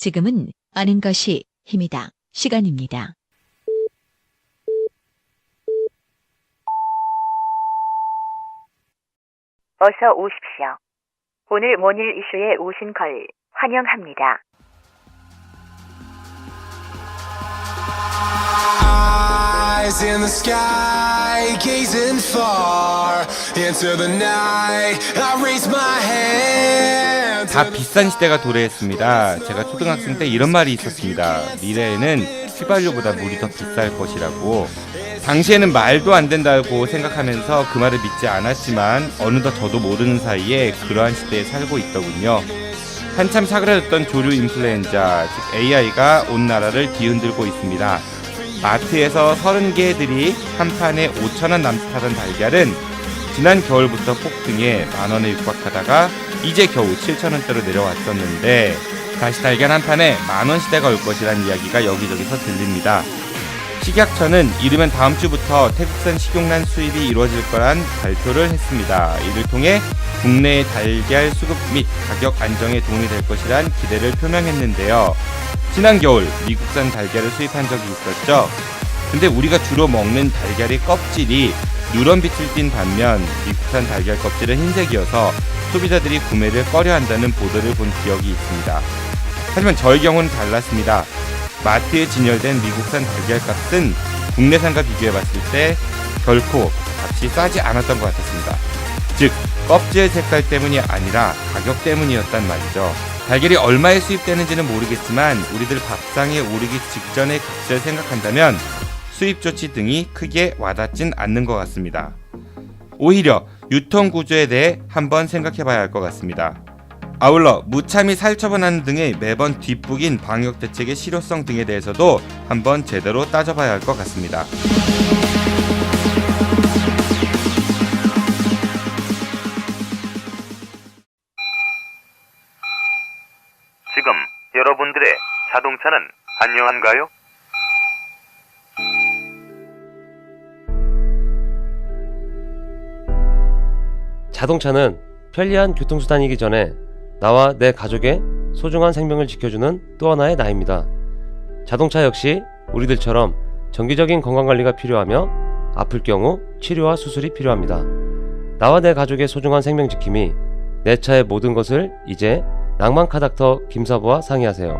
지금은 아는 것이 힘이다. 시간입니다. 어서 오십시오. 오늘 모닝 이슈에 오신 걸 환영합니다. Eyes in the sky, gazing far into the night. I raise my hand. 다 비싼 시대가 도래했습니다. 제가 초등학생 때 이런 말이 있었습니다. 미래에는 휘발유보다 물이 더 비쌀 것이라고. 당시에는 말도 안 된다고 생각하면서 그 말을 믿지 않았지만 어느덧 저도 모르는 사이에 그러한 시대에 살고 있더군요. 한참 사그라졌던 조류 인플루엔자, 즉 AI가 온 나라를 뒤흔들고 있습니다. 마트에서 30개들이 한 판에 5,000원 남짓하던 달걀은 지난 겨울부터 폭등해 만원에 육박하다가 이제 겨우 7,000원대로 내려왔었는데 다시 달걀 한 판에 만원 시대가 올 것이란 이야기가 여기저기서 들립니다. 식약처는 이르면 다음 주부터 태국산 식용란 수입이 이루어질 거란 발표를 했습니다. 이를 통해 국내의 달걀 수급 및 가격 안정에 도움이 될 것이란 기대를 표명했는데요. 지난 겨울 미국산 달걀을 수입한 적이 있었죠. 근데 우리가 주로 먹는 달걀의 껍질이 누런빛을 띤 반면 미국산 달걀 껍질은 흰색이어서 소비자들이 구매를 꺼려한다는 보도를 본 기억이 있습니다. 하지만 저의 경우는 달랐습니다. 마트에 진열된 미국산 달걀값은 국내산과 비교해봤을 때 결코 값이 싸지 않았던 것 같았습니다. 즉 껍질 색깔 때문이 아니라 가격 때문이었단 말이죠. 달걀이 얼마에 수입되는지는 모르겠지만 우리들 밥상에 오르기 직전의 값을 생각한다면 수입 조치 등이 크게 와닿진 않는 것 같습니다. 오히려 유통구조에 대해 한번 생각해봐야 할 것 같습니다. 아울러 무참히 살처분하는 등의 매번 뒷북인 방역대책의 실효성 등에 대해서도 한번 제대로 따져봐야 할 것 같습니다. 지금 여러분들의 자동차는 안녕한가요? 자동차는 편리한 교통수단이기 전에 나와 내 가족의 소중한 생명을 지켜주는 또 하나의 나입니다. 자동차 역시 우리들처럼 정기적인 건강관리가 필요하며 아플 경우 치료와 수술이 필요합니다. 나와 내 가족의 소중한 생명 지킴이 내 차의 모든 것을 이제 낭만카닥터 김사부와 상의하세요.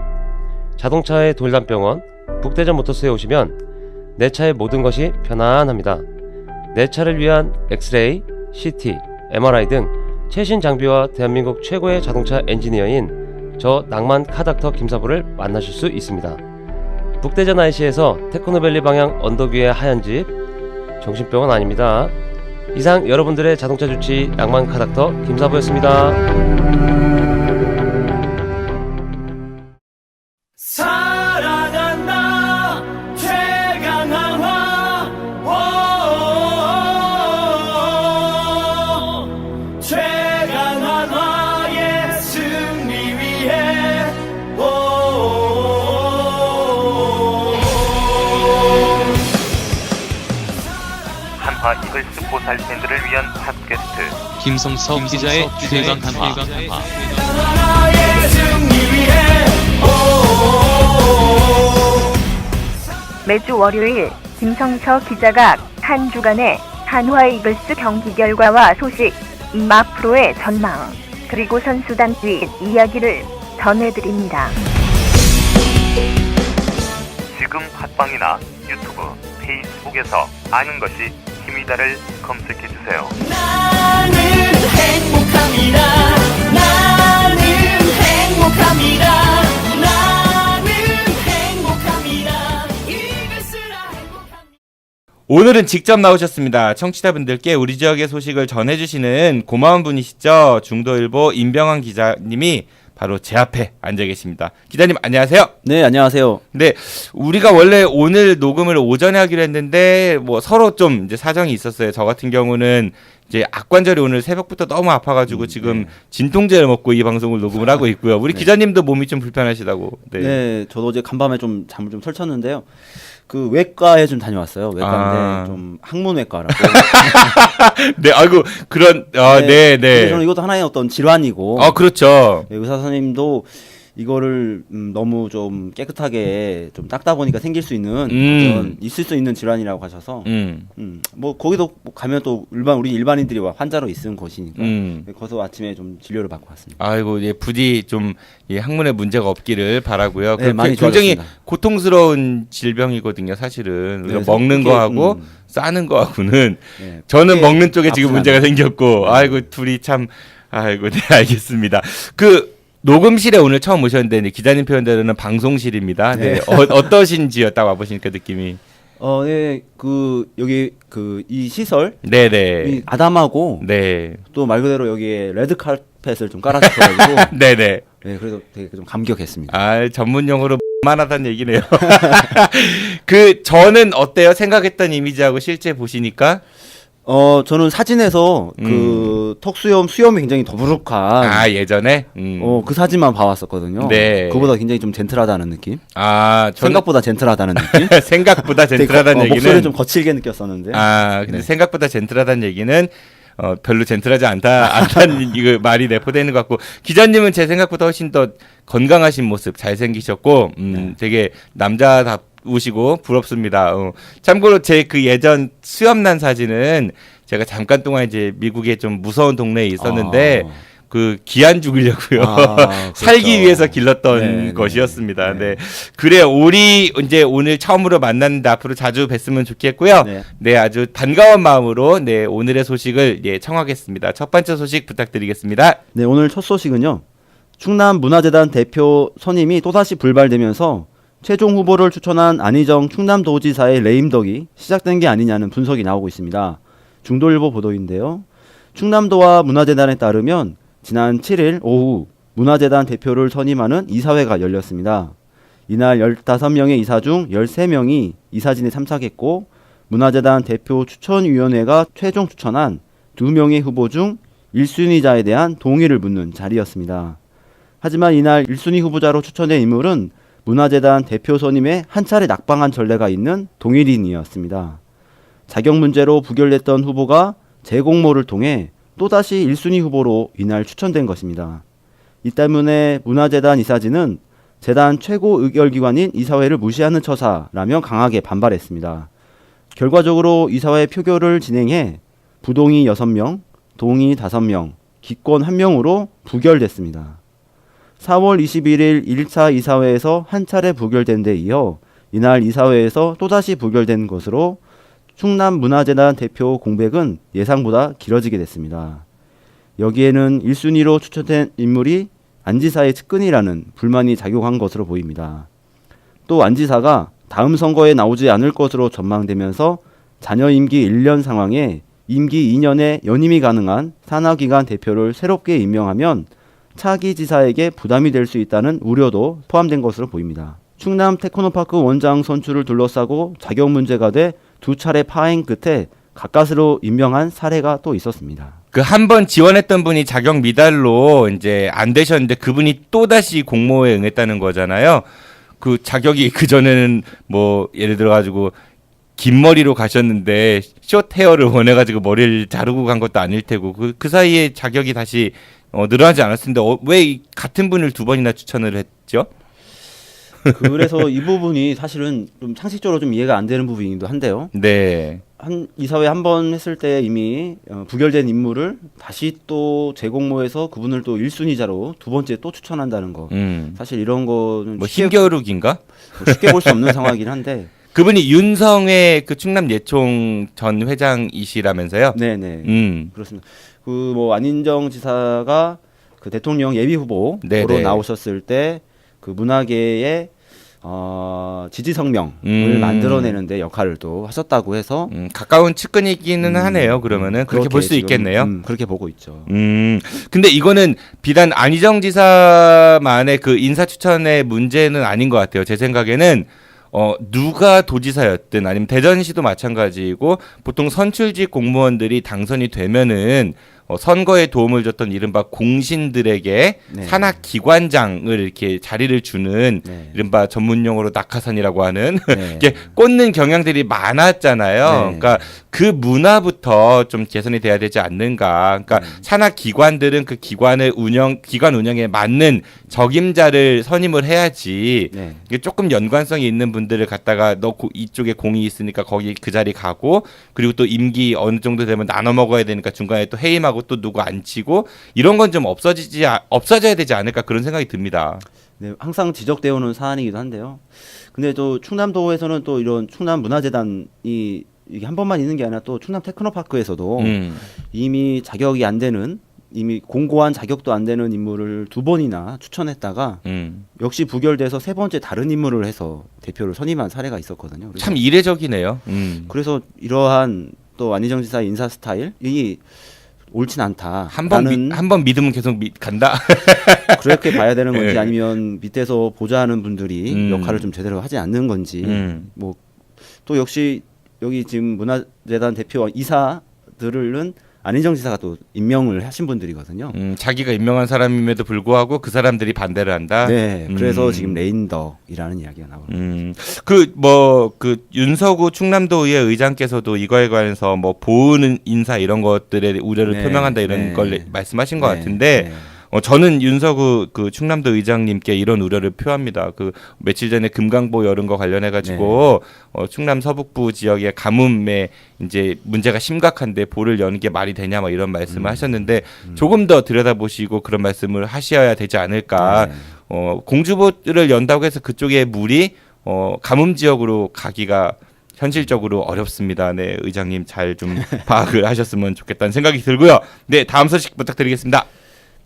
자동차의 돌담병원 북대전 모터스에 오시면 내 차의 모든 것이 편안합니다. 내 차를 위한 엑스레이, CT, MRI 등 최신 장비와 대한민국 최고의 자동차 엔지니어인 저 낭만카닥터 김사부를 만나실 수 있습니다. 북대전 IC에서 테크노밸리 방향 언덕 위의 하얀 집, 정신병원 아닙니다. 이상 여러분들의 자동차 주치 낭만카닥터 김사부였습니다. 사랑한다 최강한화 최강한화의 승리 위해 한화 이글스 보살 팬들을 위한 팟캐스트 김성석 기자의 최강 한화. 하나의 승리 위해 매주 월요일 김성철 기자가 한 주간의 한화 이글스 경기 결과와 소식, 막 프로의 전망, 그리고 선수단 뒷 이야기를 전해드립니다. 지금 팟빵이나 유튜브, 페이스북에서 아는 것이 힘이다를 검색해주세요. 나는 행복합니다. 나는 행복합니다. 나는 행복합니다. 이것으라 행복합니다. 오늘은 직접 나오셨습니다. 청취자분들께 우리 지역의 소식을 전해주시는 고마운 분이시죠. 중도일보 임병환 기자님이 바로 제 앞에 앉아 계십니다. 기자님 안녕하세요. 네, 안녕하세요. 네, 우리가 원래 오늘 녹음을 오전에 하기로 했는데 뭐 서로 좀 이제 사정이 있었어요. 저 같은 경우는 이제 악관절이 오늘 새벽부터 너무 아파가지고 지금 진통제를 먹고 이 방송을 녹음을 하고 있고요. 우리 기자님도 몸이 좀 불편하시다고. 네, 저도 어제 간밤에 좀 잠을 좀 설쳤는데요. 그 외과에 좀 다녀왔어요. 외과인데 좀 항문외과라고. 네, 아이고 그런 네. 네. 근데 저는 이것도 하나의 어떤 질환이고. 그렇죠. 네, 의사 선생님도 이거를 너무 좀 깨끗하게 좀 닦다 보니까 생길 수 있는 그런 있을 수 있는 질환이라고 하셔서 뭐 거기도 가면 또 우리 일반인들이 환자로 있은 곳이니까 거기서 아침에 좀 진료를 받고 왔습니다. 아이고 예, 부디 좀 예, 항문에 문제가 없기를 바라고요. 네, 많이 굉장히 좋아졌습니다. 고통스러운 질병이거든요. 사실은 우리가 네, 먹는 그게, 거하고 싸는 거하고는 네, 저는 그게 먹는 쪽에 지금 문제가 아프잖아요. 생겼고 아이고 둘이 참 아이고 네 알겠습니다. 그 녹음실에 오늘 처음 오셨는데 기자님 표현대로는 방송실입니다. 네. 어떠신지요? 딱 와보시니까 느낌이. 네, 여기 이 시설 네네. 이 아담하고 네. 또 말 그대로 여기에 레드 카펫을 좀 깔아주셔가지고 네네. 네, 그래서 되게 좀 감격했습니다. 아 전문 용어로 만하다는 얘기네요. 저는 어때요? 생각했던 이미지하고 실제 보시니까? 저는 사진에서 그 수염이 굉장히 더부룩한 예전에 그 사진만 봐왔었거든요. 네. 그보다 굉장히 좀 젠틀하다는 느낌. 저는 생각보다 젠틀하다는 느낌. 생각보다 젠틀하다는 얘기는 목소리 좀 거칠게 느꼈었는데. 근데 생각보다 젠틀하다는 얘기는 별로 젠틀하지 않다는 이거 말이 내포되는 것 같고 기자님은 제 생각보다 훨씬 더 건강하신 모습 잘생기셨고 되게 남자답으시고 부럽습니다. 참고로 제 그 예전 수염난 사진은 제가 잠깐 동안 이제 미국에 좀 무서운 동네에 있었는데 그 기한 죽이려고요. 살기 그렇죠. 위해서 길렀던 네, 것이었습니다. 네. 네. 그래요. 우리 이제 오늘 처음으로 만났는데 앞으로 자주 뵀으면 좋겠고요. 네. 네, 아주 반가운 마음으로 네, 오늘의 소식을 청하겠습니다. 첫 번째 소식 부탁드리겠습니다. 네, 오늘 첫 소식은요. 충남문화재단 대표 선임이 또다시 불발되면서 최종 후보를 추천한 안희정 충남도지사의 레임덕이 시작된 게 아니냐는 분석이 나오고 있습니다. 중도일보 보도인데요. 충남도와 문화재단에 따르면 지난 7일 오후 문화재단 대표를 선임하는 이사회가 열렸습니다. 이날 15명의 이사 중 13명이 이사진에 참석했고 문화재단 대표 추천위원회가 최종 추천한 2명의 후보 중 1순위자에 대한 동의를 묻는 자리였습니다. 하지만 이날 1순위 후보자로 추천된 인물은 문화재단 대표 선임에 한 차례 낙방한 전례가 있는 동일인이었습니다. 자격 문제로 부결됐던 후보가 재공모를 통해 또다시 1순위 후보로 이날 추천된 것입니다. 이 때문에 문화재단 이사진은 재단 최고 의결기관인 이사회를 무시하는 처사라며 강하게 반발했습니다. 결과적으로 이사회 표결을 진행해 부동의 6명, 동의 5명, 기권 1명으로 부결됐습니다. 4월 21일 1차 이사회에서 한 차례 부결된 데 이어 이날 이사회에서 또다시 부결된 것으로 충남문화재단 대표 공백은 예상보다 길어지게 됐습니다. 여기에는 1순위로 추천된 인물이 안 지사의 측근이라는 불만이 작용한 것으로 보입니다. 또 안 지사가 다음 선거에 나오지 않을 것으로 전망되면서 자녀 임기 1년 상황에 임기 2년의 연임이 가능한 산하기관 대표를 새롭게 임명하면 차기 지사에게 부담이 될 수 있다는 우려도 포함된 것으로 보입니다. 충남 테크노파크 원장 선출을 둘러싸고 자격 문제가 돼 2차례 파행 끝에 가까스로 임명한 사례가 또 있었습니다. 그 한 번 지원했던 분이 자격 미달로 이제 안 되셨는데 그분이 또다시 공모에 응했다는 거잖아요. 그 자격이 그 전에는 뭐 예를 들어 가지고 긴 머리로 가셨는데 숏 헤어를 원해 가지고 머리를 자르고 간 것도 아닐 테고 그 사이에 자격이 다시 늘어나지 않았을 텐데 왜 같은 분을 2번이나 추천을 했죠? 그래서 이 부분이 사실은 좀 상식적으로 좀 이해가 안 되는 부분이기도 한데요. 네. 이사회 한 번 했을 때 이미 부결된 인물을 다시 또 재공모해서 그분을 또 1순위자로 2번째 또 추천한다는 거. 사실 이런 거는 뭐 힘겨루기인가? 쉽게 볼 수 없는 상황이긴 한데. 그분이 윤성회 그 충남 예총 전 회장이시라면서요? 네네. 그렇습니다. 그 뭐 안인정 지사가 그 대통령 예비 후보로 나오셨을 때 그 문화계의 지지 성명을 만들어내는데 역할을 또 하셨다고 해서 가까운 측근이기는 하네요. 그러면은 그렇게 볼 수 있겠네요. 그렇게 보고 있죠. 근데 이거는 비단 안희정 지사만의 그 인사 추천의 문제는 아닌 것 같아요. 제 생각에는 누가 도지사였든 아니면 대전시도 마찬가지고 보통 선출직 공무원들이 당선이 되면은 선거에 도움을 줬던 이른바 공신들에게 네. 산하기관장을 이렇게 자리를 주는 네. 이른바 전문용어로 낙하산이라고 하는 네. 이게 꽂는 경향들이 많았잖아요. 네. 그러니까 그 문화부터 좀 개선이 돼야 되지 않는가. 그러니까 산하기관들은 그 기관 운영에 맞는 적임자를 선임을 해야지. 네. 이게 조금 연관성이 있는 분들을 갖다가 너 이쪽에 공이 있으니까 거기 그 자리 가고 그리고 또 임기 어느 정도 되면 나눠 먹어야 되니까 중간에 또 해임하고 또 누구 앉히고 이런 건 좀 없어져야 되지 않을까 그런 생각이 듭니다. 네, 항상 지적되어 오는 사안이기도 한데요. 근데 또 충남도에서는 또 이런 충남문화재단이 이게 한 번만 있는 게 아니라 또 충남 테크노파크에서도 이미 자격이 안 되는 이미 공고한 자격도 안 되는 인물을 2번이나 추천했다가 역시 부결돼서 3번째 다른 인물을 해서 대표를 선임한 사례가 있었거든요. 그래서 참 이례적이네요. 그래서 이러한 또 안희정 지사의 인사 스타일이 옳진 않다. 한 번 믿으면 계속 간다. 그렇게 봐야 되는 건지 네. 아니면 밑에서 보좌하는 분들이 역할을 좀 제대로 하지 않는 건지 뭐 또 역시 여기 지금 문화재단 대표 이사들은 안희정 지사가 또 임명을 하신 분들이거든요. 자기가 임명한 사람임에도 불구하고 그 사람들이 반대를 한다. 네, 그래서 지금 레인덕이라는 이야기가 나오고. 그 윤서구 충남도의회 의장께서도 이거에 관해서 뭐 보은 인사 이런 것들에 우려를 네, 표명한다 이런 네. 걸 말씀하신 것 네, 같은데. 네. 저는 윤서구 그 충남도 의장님께 이런 우려를 표합니다. 그 며칠 전에 금강보 여른 거 관련해 가지고 충남 서북부 지역의 가뭄에 이제 문제가 심각한데 보를 여는 게 말이 되냐 막 이런 말씀을 하셨는데 조금 더 들여다보시고 그런 말씀을 하셔야 되지 않을까. 네. 공주보를 연다고 해서 그쪽에 물이 가뭄 지역으로 가기가 현실적으로 어렵습니다. 네, 의장님 잘 좀 파악을 하셨으면 좋겠다는 생각이 들고요. 네, 다음 소식 부탁드리겠습니다.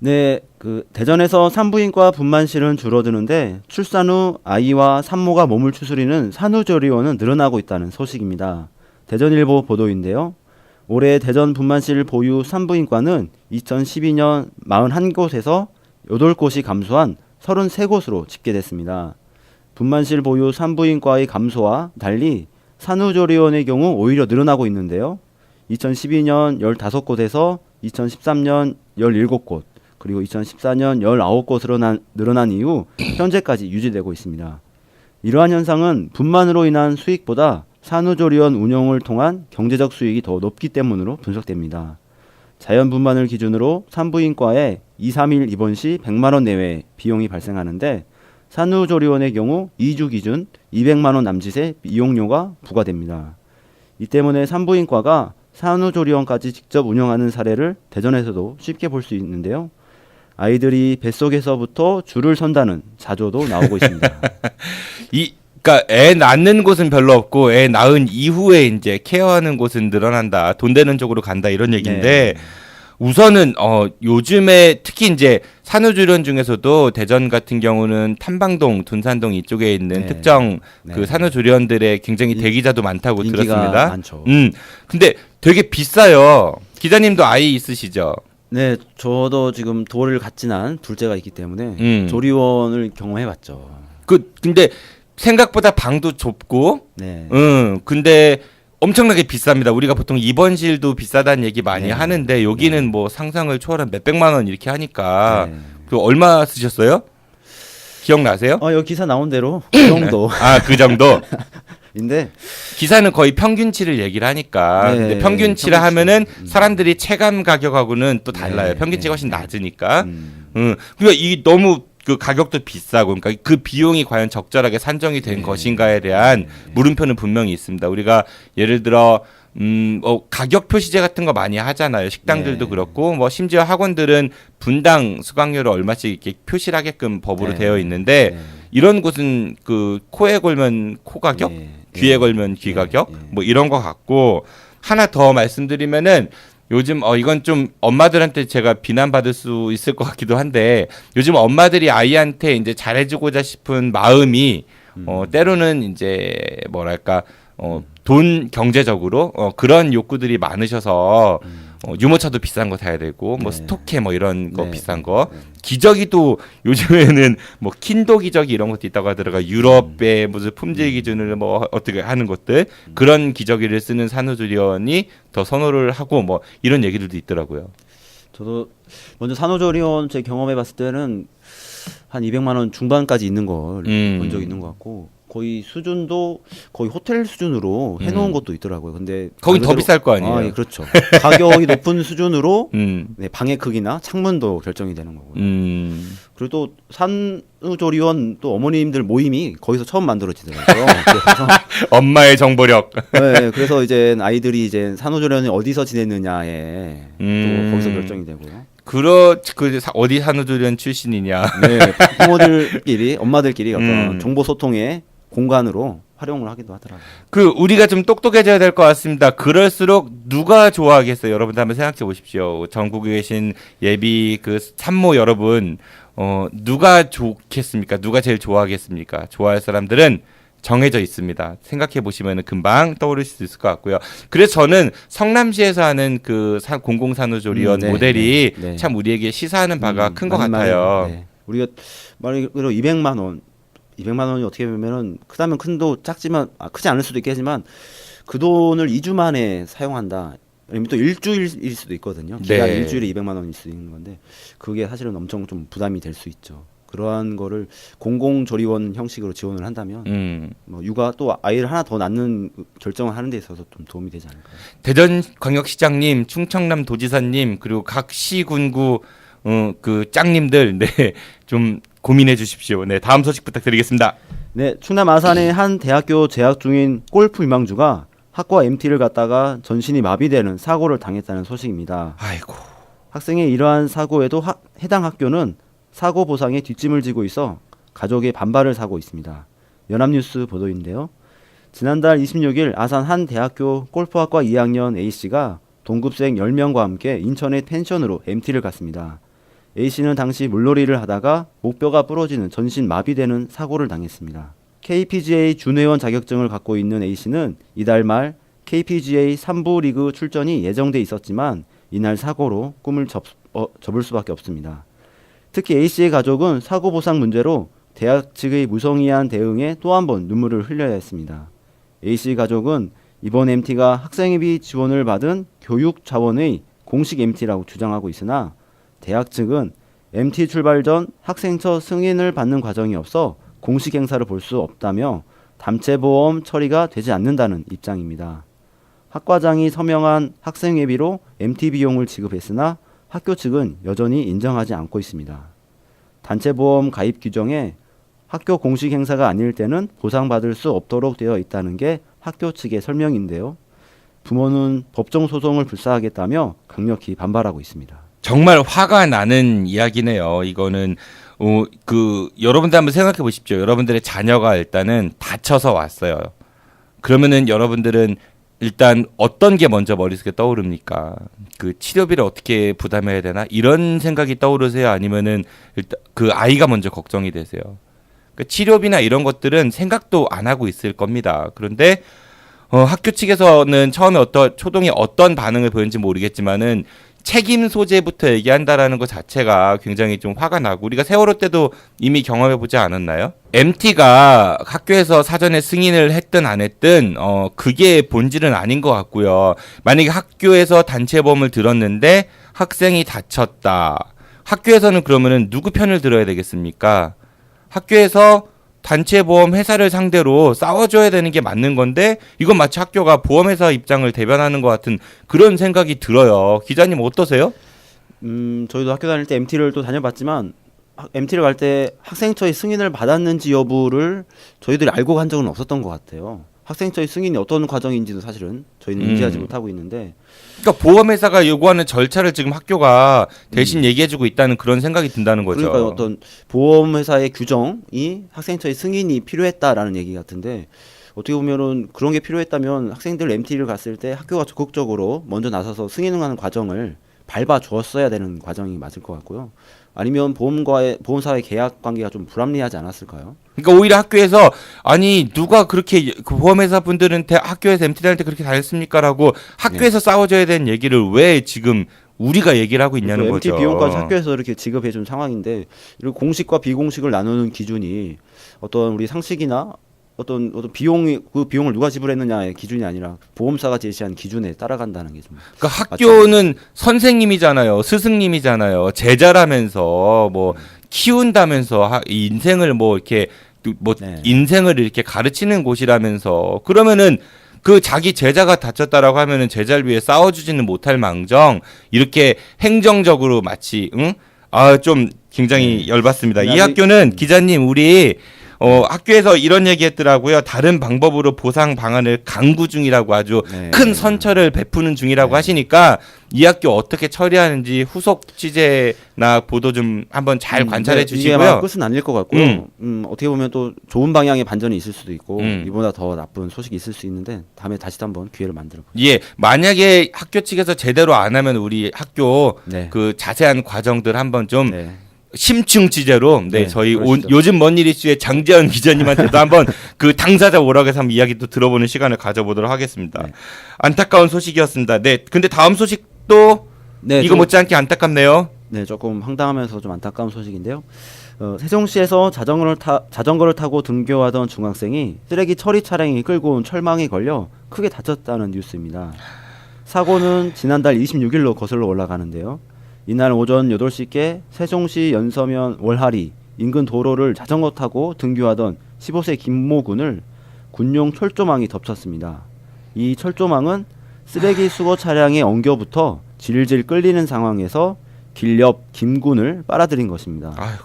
네, 그 대전에서 산부인과 분만실은 줄어드는데 출산 후 아이와 산모가 몸을 추스리는 산후조리원은 늘어나고 있다는 소식입니다. 대전일보 보도인데요. 올해 대전 분만실 보유 산부인과는 2012년 41곳에서 8곳이 감소한 33곳으로 집계됐습니다. 분만실 보유 산부인과의 감소와 달리 산후조리원의 경우 오히려 늘어나고 있는데요. 2012년 15곳에서 2013년 17곳, 그리고 2014년 19곳으로 늘어난 이후 현재까지 유지되고 있습니다. 이러한 현상은 분만으로 인한 수익보다 산후조리원 운영을 통한 경제적 수익이 더 높기 때문으로 분석됩니다. 자연분만을 기준으로 산부인과에 2, 3일 입원 시 100만 원 내외 비용이 발생하는데 산후조리원의 경우 2주 기준 200만 원 남짓의 이용료가 부과됩니다. 이 때문에 산부인과가 산후조리원까지 직접 운영하는 사례를 대전에서도 쉽게 볼 수 있는데요. 아이들이 뱃속에서부터 줄을 선다는 자조도 나오고 있습니다. 그러니까 애 낳는 곳은 별로 없고 애 낳은 이후에 이제 케어하는 곳은 늘어난다. 돈 되는 쪽으로 간다 이런 얘기인데 네. 우선은 요즘에 특히 이제 산후조리원 중에서도 대전 같은 경우는 탐방동, 둔산동 이쪽에 있는 네. 특정 네. 그 산후조리원들의 굉장히 대기자도 많다고 인기가 들었습니다. 많죠. 근데 되게 비싸요. 기자님도 아이 있으시죠? 네, 저도 지금 돌을 갓 지난 둘째가 있기 때문에 조리원을 경험해봤죠. 근데 생각보다 방도 좁고, 네. 근데 엄청나게 비쌉니다. 우리가 보통 입원실도 비싸다는 얘기 많이 네. 하는데 여기는 뭐 상상을 초월한 몇백만 원 이렇게 하니까 네. 그 얼마 쓰셨어요? 기억나세요? 여기 기사 나온 대로 그 정도. 그 정도. 인데 기사는 거의 평균치를 얘기를 하니까. 네, 근데 평균치라 평균치. 하면은 사람들이 체감 가격하고는 또 달라요. 네, 평균치가 훨씬 네. 낮으니까. 그러니까 이 너무 그 가격도 비싸고, 그러니까 그 비용이 과연 적절하게 산정이 된 것인가에 대한 물음표는 분명히 있습니다. 우리가 예를 들어 가격 표시제 같은 거 많이 하잖아요. 식당들도 네. 그렇고, 뭐 심지어 학원들은 분당 수강료를 얼마씩 이렇게 표시를 하게끔 법으로 네. 되어 있는데 네. 이런 곳은 그 코에 걸면 코 가격, 네. 귀에 네. 걸면 귀 네. 가격, 네. 뭐 이런 거 같고, 하나 더 말씀드리면은 요즘 이건 좀 엄마들한테 제가 비난받을 수 있을 것 같기도 한데 요즘 엄마들이 아이한테 이제 잘해주고자 싶은 마음이 때로는 이제 뭐랄까 돈 경제적으로 그런 욕구들이 많으셔서 유모차도 비싼 거 사야 되고 뭐 네. 스토케 뭐 이런 거 네. 비싼 거 기저귀도 요즘에는 뭐 킨도 기저귀 이런 것도 있다고 하더라고요. 유럽의 무슨 품질 기준을 뭐 어떻게 하는 것들 그런 기저귀를 쓰는 산후조리원이 더 선호를 하고 뭐 이런 얘기들도 있더라고요. 저도 먼저 산후조리원 제 경험해봤을 때는 한 200만 원 중반까지 있는 걸 본 적이 있는 것 같고 거의 수준도 거의 호텔 수준으로 해놓은 것도 있더라고요. 근데 거긴 더 비쌀 거 아니에요? 예, 그렇죠. 가격이 높은 수준으로 네, 방의 크기나 창문도 결정이 되는 거고요. 그리고 또 산후조리원 또 어머님들 모임이 거기서 처음 만들어지더라고요. 그래서 엄마의 정보력. 네, 그래서 이제 아이들이 이제 산후조리원이 어디서 지냈느냐에 또 거기서 결정이 되고요. 어디 산후조리원 출신이냐. 네, 부모들끼리 엄마들끼리 어떤 정보 소통의 공간으로 활용을 하기도 하더라고요. 우리가 좀 똑똑해져야 될 것 같습니다. 그럴수록 누가 좋아하겠어요? 여러분들 한번 생각해 보십시오. 전국에 계신 예비 산모 여러분, 누가 좋겠습니까? 누가 제일 좋아하겠습니까? 좋아할 사람들은 정해져 있습니다. 생각해 보시면 금방 떠오를 수 있을 것 같고요. 그래서 저는 성남시에서 하는 공공산후조리원 네, 모델이 네. 참 우리에게 시사하는 바가 큰 것 맞는 같아요. 말이에요. 네. 우리가 말로 200만 원이 어떻게 보면은 크다면 큰도 작지만 크지 않을 수도 있겠지만 그 돈을 2주 만에 사용한다. 아니면 또 일주일일 수도 있거든요. 기간 네. 일주일에 200만 원일 수 있는 건데 그게 사실은 엄청 좀 부담이 될 수 있죠. 그러한 거를 공공조리원 형식으로 지원을 한다면 뭐 육아 또 아이를 하나 더 낳는 결정을 하는 데 있어서 좀 도움이 되지 않을까요? 대전광역시장님, 충청남 도지사님, 그리고 각 시군구 짱님들, 네, 좀 고민해 주십시오. 네, 다음 소식 부탁드리겠습니다. 네, 충남 아산의 한 대학교 재학 중인 골프 유망주가 학과 MT를 갔다가 전신이 마비되는 사고를 당했다는 소식입니다. 아이고. 학생의 이러한 사고에도 해당 학교는 사고 보상에 뒷짐을 지고 있어 가족의 반발을 사고 있습니다. 연합뉴스 보도인데요. 지난달 26일 아산 한 대학교 골프학과 2학년 A씨가 동급생 10명과 함께 인천의 펜션으로 MT를 갔습니다. A씨는 당시 물놀이를 하다가 목뼈가 부러지는 전신 마비되는 사고를 당했습니다. KPGA 준회원 자격증을 갖고 있는 A씨는 이달 말 KPGA 3부 리그 출전이 예정돼 있었지만 이날 사고로 꿈을 접을 수밖에 없습니다. 특히 A씨의 가족은 사고 보상 문제로 대학 측의 무성의한 대응에 또 한 번 눈물을 흘려야 했습니다. A씨 가족은 이번 MT가 학생회비 지원을 받은 교육 자원의 공식 MT라고 주장하고 있으나 대학 측은 MT 출발 전 학생처 승인을 받는 과정이 없어 공식 행사를 볼 수 없다며 담채보험 처리가 되지 않는다는 입장입니다. 학과장이 서명한 학생회비로 MT 비용을 지급했으나 학교 측은 여전히 인정하지 않고 있습니다. 단체보험 가입 규정에 학교 공식 행사가 아닐 때는 보상받을 수 없도록 되어 있다는 게 학교 측의 설명인데요. 부모는 법정 소송을 불사하겠다며 강력히 반발하고 있습니다. 정말 화가 나는 이야기네요. 이거는 여러분들 한번 생각해 보십시오. 여러분들의 자녀가 일단은 다쳐서 왔어요. 그러면은 여러분들은 일단 어떤 게 먼저 머릿속에 떠오릅니까? 치료비를 어떻게 부담해야 되나? 이런 생각이 떠오르세요? 아니면은 일단 아이가 먼저 걱정이 되세요? 치료비나 이런 것들은 생각도 안 하고 있을 겁니다. 그런데 학교 측에서는 처음에 초동이 어떤 반응을 보였는지 모르겠지만은 책임 소재부터 얘기한다라는 것 자체가 굉장히 좀 화가 나고, 우리가 세월호 때도 이미 경험해 보지 않았나요? MT가 학교에서 사전에 승인을 했든 안 했든 그게 본질은 아닌 것 같고요. 만약에 학교에서 단체보험을 들었는데 학생이 다쳤다. 학교에서는 그러면은 누구 편을 들어야 되겠습니까? 학교에서 단체보험 회사를 상대로 싸워줘야 되는 게 맞는 건데 이건 마치 학교가 보험회사 입장을 대변하는 것 같은 그런 생각이 들어요. 기자님 어떠세요? 저희도 학교 다닐 때 MT를 또 다녀봤지만 MT를 갈 때 학생처의 승인을 받았는지 여부를 저희들이 알고 간 적은 없었던 것 같아요. 학생처의 승인이 어떤 과정인지도 사실은 저희는 인지하지 못하고 있는데, 그러니까 보험회사가 요구하는 절차를 지금 학교가 대신 얘기해주고 있다는 그런 생각이 든다는 거죠. 그러니까 어떤 보험회사의 규정이 학생처의 승인이 필요했다라는 얘기 같은데, 어떻게 보면은 그런 게 필요했다면 학생들 MT를 갔을 때 학교가 적극적으로 먼저 나서서 승인하는 과정을 밟아 주었어야 되는 과정이 맞을 것 같고요. 아니면 보험사와의 계약 관계가 좀 불합리하지 않았을까요? 그러니까 오히려 학교에서 누가 그렇게 보험회사 분들한테 학교에서 MT 다닐 때 그렇게 다녔습니까라고 학교에서 싸워줘야 되는 얘기를 왜 지금 우리가 얘기를 하고 있냐는 MT 거죠. 비용까지 학교에서 이렇게 지급해 준 상황인데, 이런 공식과 비공식을 나누는 기준이 어떤 우리 상식이나 어떤 비용이 그 비용을 누가 지불했느냐의 기준이 아니라 보험사가 제시한 기준에 따라간다는 게 좀. 그러니까 학교는 선생님이잖아요, 스승님이잖아요, 제자라면서 뭐 키운다면서 인생을 뭐 이렇게 뭐 네. 인생을 이렇게 가르치는 곳이라면서 그러면은 그 자기 제자가 다쳤다라고 하면은 제자를 위해 싸워주지는 못할 망정 이렇게 행정적으로 마치 좀 굉장히 열받습니다. 이 학교는 기자님 우리 학교에서 이런 얘기했더라고요. 다른 방법으로 보상 방안을 강구 중이라고 아주 큰 선처를 베푸는 중이라고 하시니까 이 학교 어떻게 처리하는지 후속 취재나 보도 좀 한번 잘 관찰해 주시고요. 이게 끝은 아닐 것 같고요. 어떻게 보면 또 좋은 방향의 반전이 있을 수도 있고 이보다 더 나쁜 소식이 있을 수 있는데 다음에 다시 한번 기회를 만들어 보죠. 예, 만약에 학교 측에서 제대로 안 하면 우리 학교 네. 그 자세한 과정들 한번 좀 네. 심층 취재로 저희 그러시죠. 요즘 뭔 일 이슈의 장재현 기자님한테도 한번 그 당사자 오라고 해서 한번 이야기 또 들어보는 시간을 가져보도록 하겠습니다. 네. 안타까운 소식이었습니다. 네, 근데 다음 소식도 네, 이거 못지않게 안타깝네요. 네, 조금 황당하면서 좀 안타까운 소식인데요. 세종시에서 자전거를 타고 등교하던 중학생이 쓰레기 처리 차량이 끌고 온 철망에 걸려 크게 다쳤다는 뉴스입니다. 사고는 지난달 26일로 거슬러 올라가는데요. 이날 오전 8시께 세종시 연서면 월하리 인근 도로를 자전거 타고 등교하던 15세 김모 군을 군용 철조망이 덮쳤습니다. 이 철조망은 쓰레기 수거 차량에 엉겨붙어 질질 끌리는 상황에서 길 옆 김군을 빨아들인 것입니다. 아이고.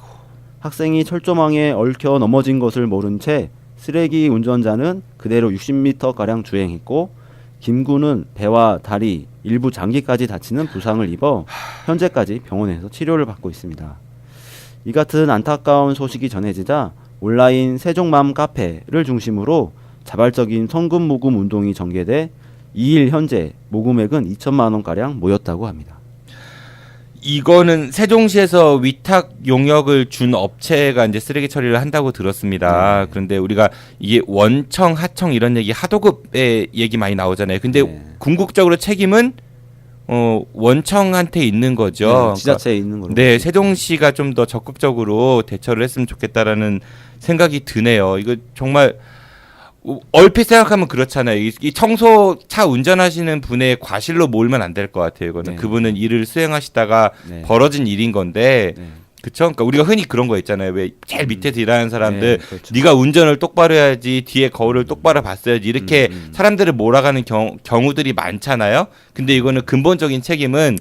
학생이 철조망에 얽혀 넘어진 것을 모른 채 쓰레기 운전자는 그대로 60m가량 주행했고 김군은 배와 다리, 일부 장기까지 다치는 부상을 입어 현재까지 병원에서 치료를 받고 있습니다. 이 같은 안타까운 소식이 전해지자 온라인 세종맘 카페를 중심으로 자발적인 성금 모금 운동이 전개돼 2일 현재 모금액은 2천만 원가량 모였다고 합니다. 이거는 세종시에서 위탁 용역을 준 업체가 이제 쓰레기 처리를 한다고 들었습니다. 그런데 우리가 이게 원청, 하청 이런 얘기 하도급의 얘기 많이 나오잖아요. 근데 궁극적으로 책임은 원청한테 있는 거죠. 네, 지자체에 있는 걸로. 네, 세종시가 좀 더 적극적으로 대처를 했으면 좋겠다라는 생각이 드네요. 이거 정말 얼핏 생각하면 그렇잖아요. 이 청소차 운전하시는 분의 과실로 몰면 안 될 것 같아요. 이거는 네. 그분은 일을 수행하시다가 네. 벌어진 일인 건데, 네. 그쵸? 그러니까 우리가 흔히 그런 거 있잖아요. 왜 제일 밑에서 일하는 사람들, 네, 그렇죠. 네가 운전을 똑바로 해야지, 뒤에 거울을 똑바로 봤어야지 이렇게 사람들을 몰아가는 경우들이 많잖아요. 근데 이거는 근본적인 책임은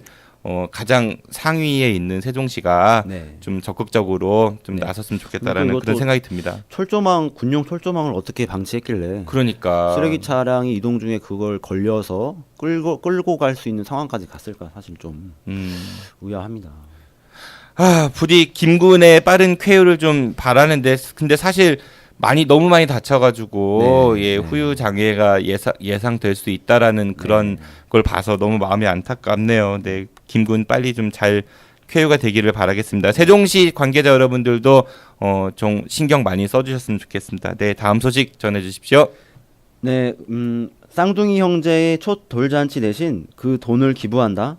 가장 상위에 있는 세종시가 네. 좀 적극적으로 좀 네. 나섰으면 좋겠다라는 그리고 그런 또 생각이 듭니다. 군용 철조망을 어떻게 방치했길래 그러니까 쓰레기 차량이 이동 중에 그걸 걸려서 끌고 갈 수 있는 상황까지 갔을까 사실 좀 의아합니다. 부디 김군의 빠른 쾌유를 좀 바라는데 근데 사실 너무 많이 다쳐가지고 네, 후유 장애가 예상될 수 있다라는 그런 걸 봐서 너무 마음이 안타깝네요. 네, 김군 빨리 좀 잘 쾌유가 되기를 바라겠습니다. 세종시 관계자 여러분들도 좀 신경 많이 써주셨으면 좋겠습니다. 네, 다음 소식 전해주십시오. 네, 쌍둥이 형제의 첫 돌잔치 대신 그 돈을 기부한다.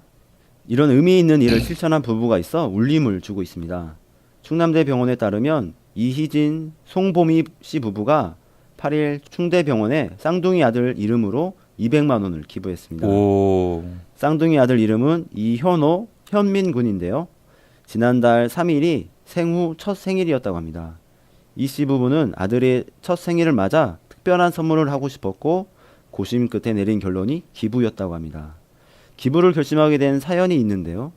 이런 의미 있는 일을 실천한 부부가 있어 울림을 주고 있습니다. 충남대 병원에 따르면 이희진, 송보미 씨 부부가 8일 충대병원에 쌍둥이 아들 이름으로 200만 원을 기부했습니다. 오. 쌍둥이 아들 이름은 이현호, 현민 군인데요. 지난달 3일이 생후 첫 생일이었다고 합니다. 이 씨 부부는 아들의 첫 생일을 맞아 특별한 선물을 하고 싶었고 고심 끝에 내린 결론이 기부였다고 합니다. 기부를 결심하게 된 사연이 있는데요.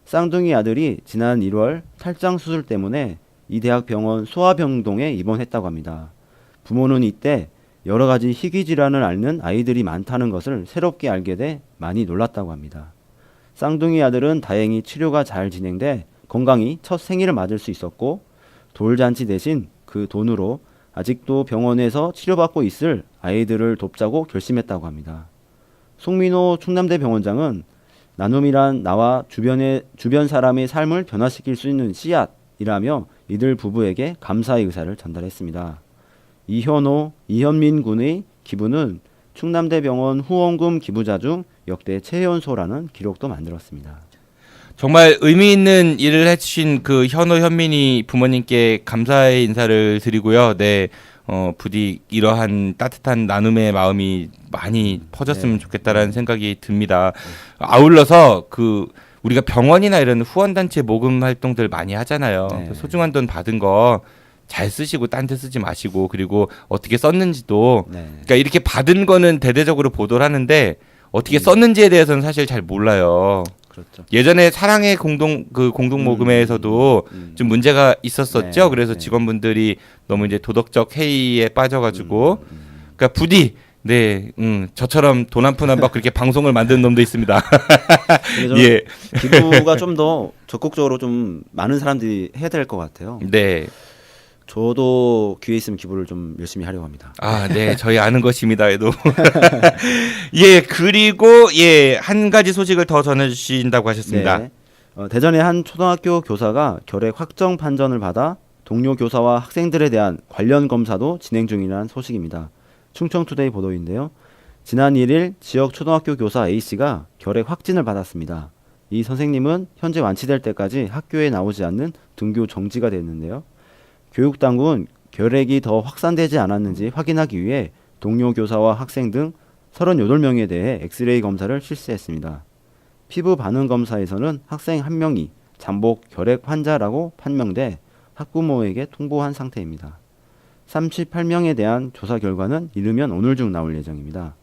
쌍둥이 아들이 지난 1월 탈장 수술 때문에 이 대학병원 소아병동에 입원했다고 합니다. 부모는 이때 여러 가지 희귀 질환을 앓는 아이들이 많다는 것을 새롭게 알게 돼 많이 놀랐다고 합니다. 쌍둥이 아들은 다행히 치료가 잘 진행돼 건강히 첫 생일을 맞을 수 있었고 돌잔치 대신 그 돈으로 아직도 병원에서 치료받고 있을 아이들을 돕자고 결심했다고 합니다. 송민호 충남대 병원장은 나눔이란 나와 주변 사람의 삶을 변화시킬 수 있는 씨앗이라며 이들 부부에게 감사의 의사를 전달했습니다. 이현호, 이현민 군의 기부는 충남대병원 후원금 기부자 중 역대 최연소라는 기록도 만들었습니다. 정말 의미 있는 일을 해주신 그 현호 현민이 부모님께 감사의 인사를 드리고요. 네, 부디 이러한 따뜻한 나눔의 마음이 많이 퍼졌으면 좋겠다라는 생각이 듭니다. 아울러서 우리가 병원이나 이런 후원단체 모금 활동들 많이 하잖아요. 그 소중한 돈 받은 거 잘 쓰시고 딴 데 쓰지 마시고, 그리고 어떻게 썼는지도 그러니까 이렇게 받은 거는 대대적으로 보도를 하는데 어떻게 썼는지에 대해서는 사실 잘 몰라요. 그렇죠. 예전에 사랑의 공동 모금회에서도 좀 문제가 있었었죠. 그래서 직원분들이 너무 이제 도덕적 해이에 빠져가지고, 그러니까 부디 저처럼 돈 한 푼 안 받고 그렇게 방송을 만드는 놈도 있습니다. 예. 기부가 좀 더 적극적으로 좀 많은 사람들이 해야 될 것 같아요. 네. 저도 기회 있으면 기부를 좀 열심히 하려고 합니다. 아, 네. 저희 아는 것입니다. 해도. 예, 그리고 한 가지 소식을 더 전해주신다고 하셨습니다. 네. 대전의 한 초등학교 교사가 결핵 확정 판정을 받아 동료 교사와 학생들에 대한 관련 검사도 진행 중이라는 소식입니다. 충청투데이 보도인데요. 지난 1일 지역 초등학교 교사 A씨가 결핵 확진을 받았습니다. 이 선생님은 현재 완치될 때까지 학교에 나오지 않는 등교 정지가 됐는데요. 교육당국은 결핵이 더 확산되지 않았는지 확인하기 위해 동료 교사와 학생 등 38명에 대해 엑스레이 검사를 실시했습니다. 피부 반응 검사에서는 학생 1명이 잠복 결핵 환자라고 판명돼 학부모에게 통보한 상태입니다. 38명에 대한 조사 결과는 이르면 오늘 중 나올 예정입니다.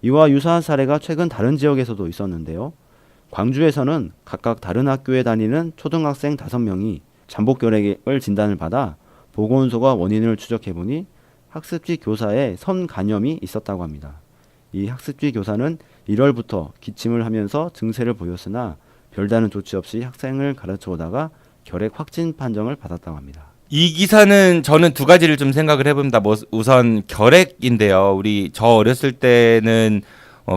이와 유사한 사례가 최근 다른 지역에서도 있었는데요. 광주에서는 각각 다른 학교에 다니는 초등학생 5명이 잠복 결핵을 진단을 받아 보건소가 원인을 추적해보니 학습지 교사의 선 간염이 있었다고 합니다. 이 학습지 교사는 1월부터 기침을 하면서 증세를 보였으나 별다른 조치 없이 학생을 가르쳐 오다가 결핵 확진 판정을 받았다고 합니다. 이 기사는 저는 두 가지를 좀 생각을 해봅니다. 우선 결핵인데요. 저 어렸을 때는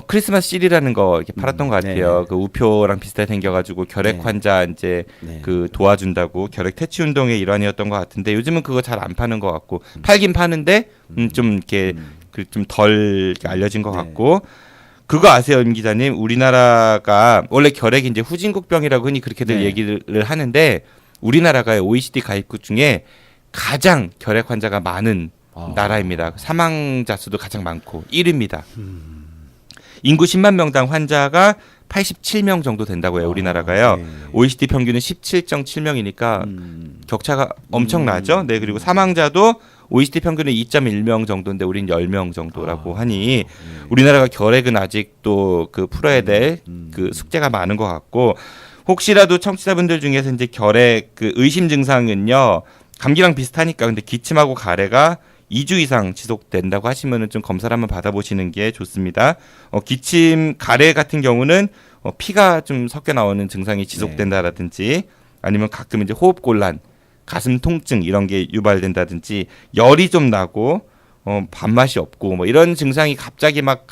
크리스마스 실이라는 거 이렇게 팔았던 것 같아요. 네. 그 우표랑 비슷하게 생겨가지고 결핵 환자 이제 도와준다고 결핵 퇴치 운동의 일환이었던 것 같은데 요즘은 그거 잘 안 파는 것 같고 팔긴 파는데 좀 이렇게 좀 덜 알려진 것 같고. 그거 아세요, 임 기자님? 우리나라가 원래 결핵이 이제 후진국병이라고 흔히 그렇게들 얘기를 하는데 우리나라가 OECD 가입국 중에 가장 결핵 환자가 많은 나라입니다. 사망자 수도 가장 많고 1위입니다. 인구 10만 명당 환자가 87명 정도 된다고 해요. 우리나라가요. OECD 평균은 17.7명이니까 격차가 엄청나죠. 네, 그리고 사망자도 OECD 평균은 2.1명 정도인데 우린 10명 정도라고 하니 우리나라가 결핵은 아직도 풀어야 될 숙제가 많은 것 같고, 혹시라도 청취자분들 중에서 이제 결핵 의심 증상은요, 감기랑 비슷하니까 근데 기침하고 가래가 2주 이상 지속된다고 하시면은 좀 검사를 한번 받아보시는 게 좋습니다. 기침, 가래 같은 경우는 피가 좀 섞여 나오는 증상이 지속된다라든지 아니면 가끔 이제 호흡곤란, 가슴 통증 이런 게 유발된다든지 열이 좀 나고 밥맛이 없고 뭐 이런 증상이 갑자기 막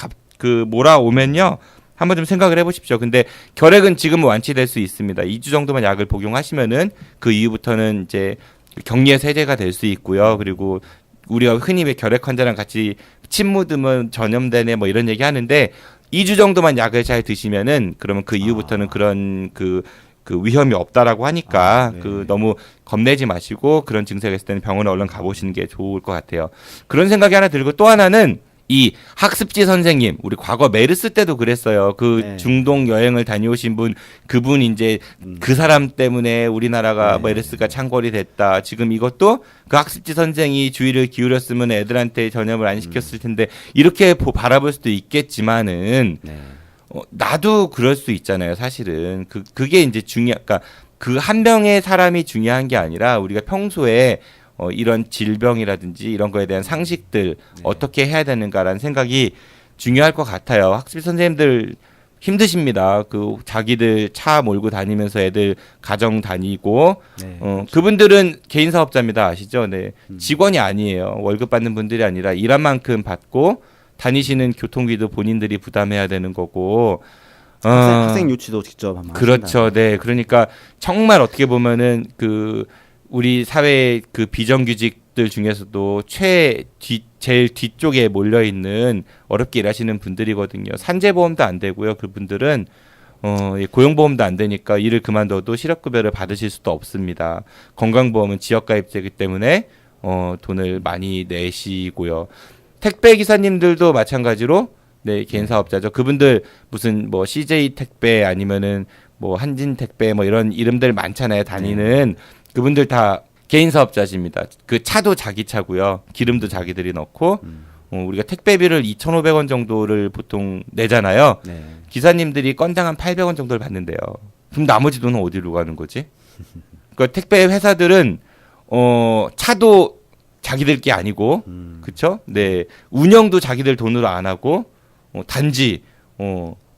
몰아오면요. 한번 좀 생각을 해보십시오. 근데 결핵은 지금은 완치될 수 있습니다. 2주 정도만 약을 복용하시면은 그 이후부터는 이제 격리에서 해제가 될 수 있고요. 그리고 우리가 흔히 왜 결핵 환자랑 같이 침 묻으면 전염되네 뭐 이런 얘기 하는데 2주 정도만 약을 잘 드시면은 그러면 그 이후부터는 그런 그 위험이 없다라고 하니까 너무 겁내지 마시고 그런 증세가 있을 때는 병원에 얼른 가보시는 게 좋을 것 같아요. 그런 생각이 하나 들고 또 하나는 이 학습지 선생님, 우리 과거 메르스 때도 그랬어요. 중동 여행을 다녀오신 그분 이제 그 사람 때문에 우리나라가 메르스가 창궐이 됐다. 지금 이것도 그 학습지 선생이 주의를 기울였으면 애들한테 전염을 안 시켰을 텐데 이렇게 바라볼 수도 있겠지만은 나도 그럴 수 있잖아요. 사실은 그게 이제 그러니까 그 한 명의 사람이 중요한 게 아니라 우리가 평소에 이런 질병이라든지 이런 거에 대한 상식들 어떻게 해야 되는가라는 생각이 중요할 것 같아요. 학습지 선생님들 힘드십니다. 자기들 차 몰고 다니면서 애들 가정 다니고 그분들은 개인 사업자입니다. 아시죠? 네. 직원이 아니에요. 월급 받는 분들이 아니라 일한 만큼 받고 다니시는 교통비도 본인들이 부담해야 되는 거고 학생 유치도 직접 한번 그렇죠. 하신다. 네. 그러니까 정말 어떻게 보면은 우리 사회의 비정규직들 중에서도 제일 뒤쪽에 몰려 있는 어렵게 일하시는 분들이거든요. 산재보험도 안 되고요. 그분들은 고용보험도 안 되니까 일을 그만둬도 실업급여를 받으실 수도 없습니다. 건강보험은 지역가입제이기 때문에 돈을 많이 내시고요. 택배 기사님들도 마찬가지로 네, 개인 사업자죠. 그분들 무슨 뭐 CJ 택배 아니면은 뭐 한진 택배 뭐 이런 이름들 많잖아요. 다니는 그분들 다 개인 사업자십니다. 그 차도 자기 차고요. 기름도 자기들이 넣고 우리가 택배비를 2,500원 정도를 보통 내잖아요. 네. 기사님들이 건당 한 800원 정도를 받는데요. 그럼 나머지 돈은 어디로 가는 거지? 그 택배 회사들은 차도 자기들 게 아니고 그쵸? 네. 운영도 자기들 돈으로 안 하고 단지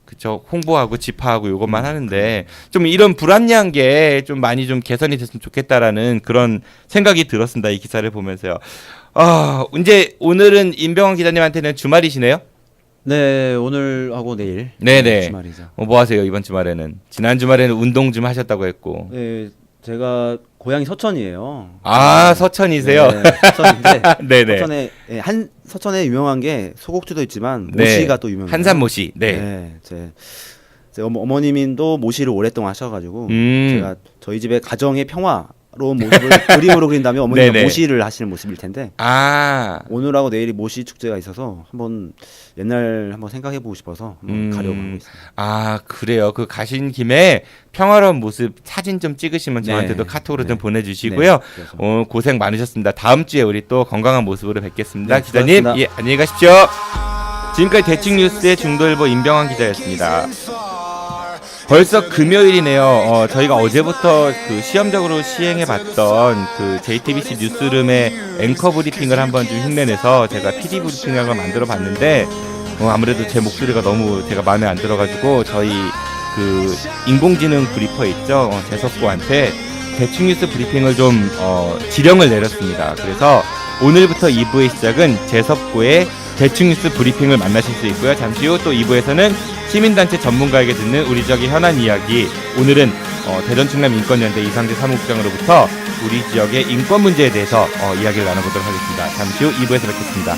그쵸? 홍보하고 집하하고 요것만 하는데 좀 이런 불합리한 게 좀 많이 좀 개선이 됐으면 좋겠다라는 그런 생각이 들었습니다. 이 기사를 보면서요. 이제 오늘은 임병헌 기자님한테는 주말이시네요? 네, 오늘 하고 내일 네네. 주말이죠. 뭐 하세요 이번 주말에는? 지난 주말에는 운동 좀 하셨다고 했고. 네, 제가 고향이 서천이에요. 서천이세요? 네, 서천인데 네네. 서천에 유명한 게 소곡주도 있지만 네. 모시가 또 유명해요. 한산모시. 네. 네, 제 어머님도 모시를 오랫동안 하셔가지고 제가 저희 집의 가정의 평화로운 모습을 그림으로 그린다면 어머니가 네네. 모시를 하시는 모습일 텐데 오늘하고 내일이 모시 축제가 있어서 한번 옛날 한번 생각해보고 싶어서 한번 가려고 하고 있습니다. 그래요. 그 가신 김에 평화로운 모습 사진 좀 찍으시면 저한테도 네. 카톡으로 네. 좀 보내주시고요. 네, 그래서. 고생 많으셨습니다. 다음 주에 우리 또 건강한 모습으로 뵙겠습니다. 네, 기자님, 수고하셨습니다. 예, 안녕히 가십시오. 지금까지 대충 뉴스의 중도일보 임병헌 기자였습니다. 벌써 금요일이네요. 저희가 어제부터 그 시험적으로 시행해봤던 그 JTBC 뉴스룸의 앵커 브리핑을 한번 좀 흉내내서 제가 PD 브리핑을 만들어봤는데 아무래도 제 목소리가 너무 제가 마음에 안 들어가지고 저희 그 인공지능 브리퍼 있죠, 재석구한테 대충 뉴스 브리핑을 좀 지령을 내렸습니다. 그래서 오늘부터 2부의 시작은 재석구의 대충 뉴스 브리핑을 만나실 수 있고요. 잠시 후 또 2부에서는 시민단체 전문가에게 듣는 우리 지역의 현안 이야기. 오늘은 대전 충남 인권연대 이상재 사무국장으로부터 우리 지역의 인권 문제에 대해서 이야기를 나눠보도록 하겠습니다. 잠시 후 2부에서 뵙겠습니다.